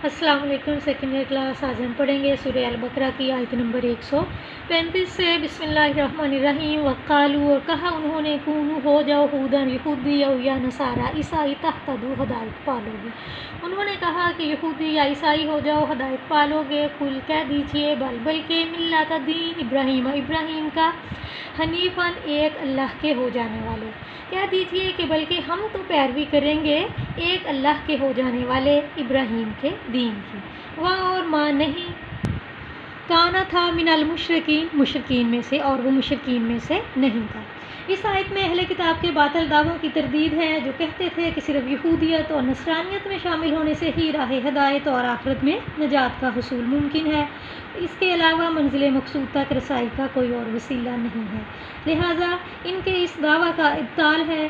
अस्सलाम वालेकुम। Second year class आज हम पढ़ेंगे सूरह अल-बकरा की आयत नंबर 135 से। बिस्मिल्लाहिर्रहमानिर्रहीम। वक़ालू, और कहा उन्होंने, कूनू, हो जाओ, हुदन, यहूदी या नसारा, ईसाई, तहतदू, हदायत पालोगे। उन्होंने कहा कि यहूदी या ईसाई हो जाओ, हदायत पालोगे। कुल, कह दीजिए, बल्कि मिल्लत दीन इब्राहीम, इब्राहीम का, हनीफन, एक अल्लाह के हो जाने वाले। कह दीजिए कि बल्कि हम तो पैरवी करेंगे एक अल्लाह के हो जाने वाले इब्राहीम के दीन की। वह और माँ नहीं, काना था मिनल मुशरिकीन, मुशरिकीन में से, और वो मुशरिकीन में से नहीं था। इस आयत में अहले किताब के बातिल दावों की तरदीद है जो कहते थे कि सिर्फ यहूदियत और नसरानियत में शामिल होने से ही राह हिदायत और आखिरत में नजात का हुसूल मुमकिन है। इसके अलावा मंजिल मकसूद तक रसाई का कोई और वसीला नहीं है। लिहाजा इनके इस दावा का इब्ताल है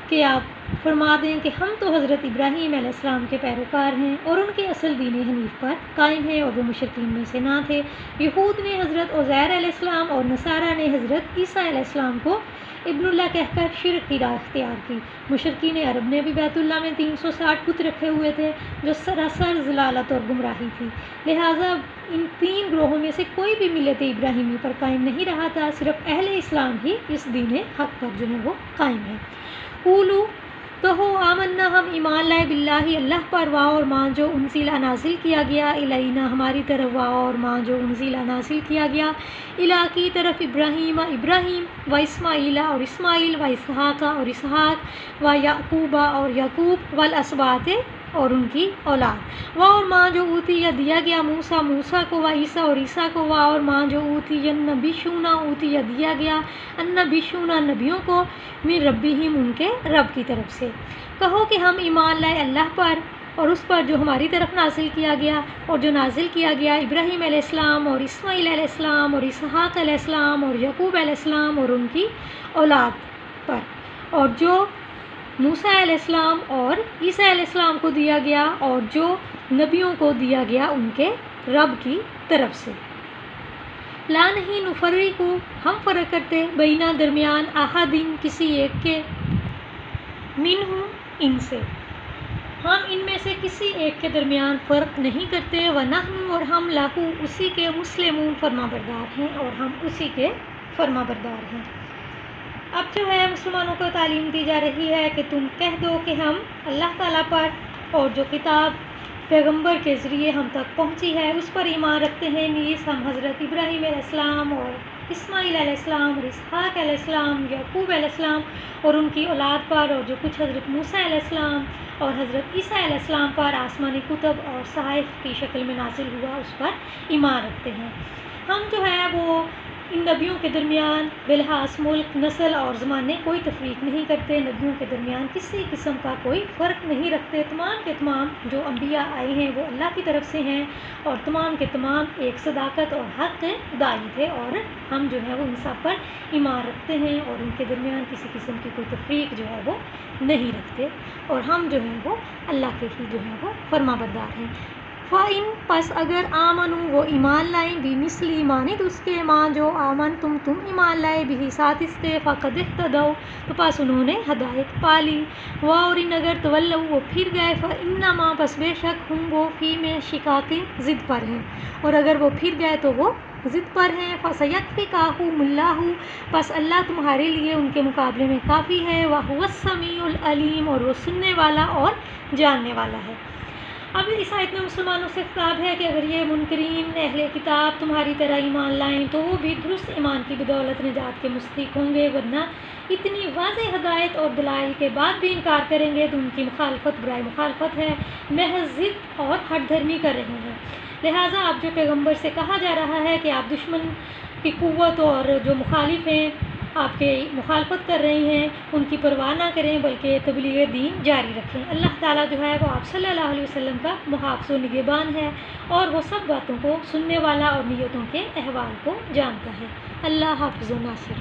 कि आप फरमा दें कि हम तो हज़रत इब्राहीम अलैहिस्सलाम के पैरोकार हैं और उनके असल दीन हनीफ पर कायम हैं और वो मुशरिकीन में से ना थे। यहूद ने हज़रत उज़ैर अलैहिस्सलाम और नसारा ने हज़रत ईसा अलैहिस्सलाम को इब्नुल्लाह कहकर शिरक की राह इख्तियार की। मुशरिकीन अरब ने भी बैतुल्लाह में 360 बुत रखे हुए थे जो सरासर ज़लालत और गुमराही थी। लिहाजा इन तीन ग्रोहों में से कोई भी मिल्लत इब्राहीमी पर कायम नहीं रहा था। सिर्फ अहले इस्लाम ही इस दीन हक़ पर जो है वो कायम है। क़ूलू, कहो, आमन्ना, हम ईमान लाए, बिल्लाही, अल्लाह पर, वा और माँ जो उनज़िला नाजिल किया गया, इलैना, हमारी तरफ, वा और माँ जो उनज़िला नाजिल किया गया, इला की तरफ, इब्राहीम, इब्राहीम, व इस्माईला और इस्माईल, व इसहाका और इसहाक, व याकूबा और याकूब, वल असबाते और उनकी औलाद, व और माँ जो ऊती या दिया गया मूसा, मूसा को, व ईसा और ईसा को, व और माँ जो ऊती यन्नबिशूना, ऊती या दिया गया अन्नबिशूना, नबियों को, मिन रब्बिहिम, उनके रब की तरफ से। कहो कि हम ईमान लाए अल्लाह पर और उस पर जो हमारी तरफ नाजिल किया गया, और जो नाजिल किया गया इब्राहीम अलैहिस्सलाम और इस्माईल अलैहिस्सलाम और इसहाक अलैहिस्सलाम और याकूब अलैहिस्सलाम और उनकी औलाद पर, और जो मूसा अलैहिस्सलाम और ईसा अलैहिस्सलाम को दिया गया और जो नबियों को दिया गया उनके रब की तरफ से। ला नहीं, नुफर्रिकु, हम फ़र्क करते, बैना, दरमियान, अहादिन, किसी एक के, मिनहु, इनसे, हम इनमें से किसी एक के दरमियान फ़र्क नहीं करते। व नहनु, और हम, लाहू, उसी के, मुस्लिमून, फरमाबरदार हैं, और हम उसी के फरमाबरदार हैं। अब जो है मुसलमानों को तालीम दी जा रही है कि तुम कह दो कि हम अल्लाह ताला पर और जो किताब पैगंबर के ज़रिए हम तक पहुंची है उस पर ईमान रखते हैं। नीस हम हज़रत इब्राहीम अलैहिस्सलाम और इस्माईल अलैहिस्सलाम और इसहाक अलैहिस्सलाम, याकूब अलैहिस्सलाम और उनकी औलाद पर, और जो कुछ हज़रत मूसा अलैहिस्सलाम और हज़रत ईसा अलैहिस्सलाम पर आसमानी कुतुब और सहाइफ़ की शक्ल में नाजिल हुआ उस पर ईमान रखते हैं। हम जो है वो इन नबियों के दरमियान बिलहास मुल्क, नस्ल और ज़माने कोई तफरीक नहीं करते। नबियों के दरमियान किसी किस्म का कोई फ़र्क नहीं रखते। तमाम के तमाम जो अम्बिया आए हैं वो अल्लाह की तरफ से हैं और तमाम के तमाम एक सदाकत और हक़ दाई थे, और हम जो है वो इन सब पर ईमान रखते हैं और उनके दरमियान किसी किस्म की कोई तफरीक जो है वो नहीं रखते, और हम जो है वो अल्लाह के ही जो है वो फरमाबरदार हैं। फ़ाइन, पस अगर, आमनु, वो ईमान लाएँ, बिमिस्ली, ईमानित उसके, माँ जो, आमन तुम ईमान लाए, बिही, साथ इसके, फ़क़द इह्तदौ, तो पास उन्होंने हदायत पाली। व और इन, अगर तवल्लौ, वो फिर गए, फ़इन्नमा, बस बेशक, हम वो, फ़ी में शिकाकिन, ज़िद पर हैं, और अगर वो फिर गए तो वो ज़िद पर हैं। फ़सयक्फ़िकाहु मुल्लाहु, बस अल्लाह तुम्हारे लिए उनके मुकाबले में काफ़ी है। व हुवस समीउल अलीम, और वो सुनने वाला और जानने वाला है। अब इस आयत में मुसलमानों से खिताब है कि अगर ये मुनकरीन अहले किताब तुम्हारी तरह ईमान लाएँ तो वो भी दुरुस्त ईमान की बदौलत निजात के मुस्तहिक़ होंगे, वरना इतनी वाज़ेह हदायत और दलाइल के बाद भी इनकार करेंगे तो उनकी मुखालफत बुराई मुखालफत है, महज़ ज़िद और हठ धर्मी कर रहे हैं। लिहाजा आप जो पैगंबर से कहा जा रहा है कि आप दुश्मन की क़ुव्वत और जो मुखालिफ हैं आपके मुखालफत कर रहे हैं उनकी परवाह ना करें, बल्कि तबलीग दीन जारी रखें। अल्लाह ताला जो है वो आप सल्लल्लाहु अलैहि वसल्लम का मुहाफ़िज़ व निगहबान है, और वो सब बातों को सुनने वाला और नियतों के अहवाल को जानता है। अल्लाह हाफ़िज़ व नासिर।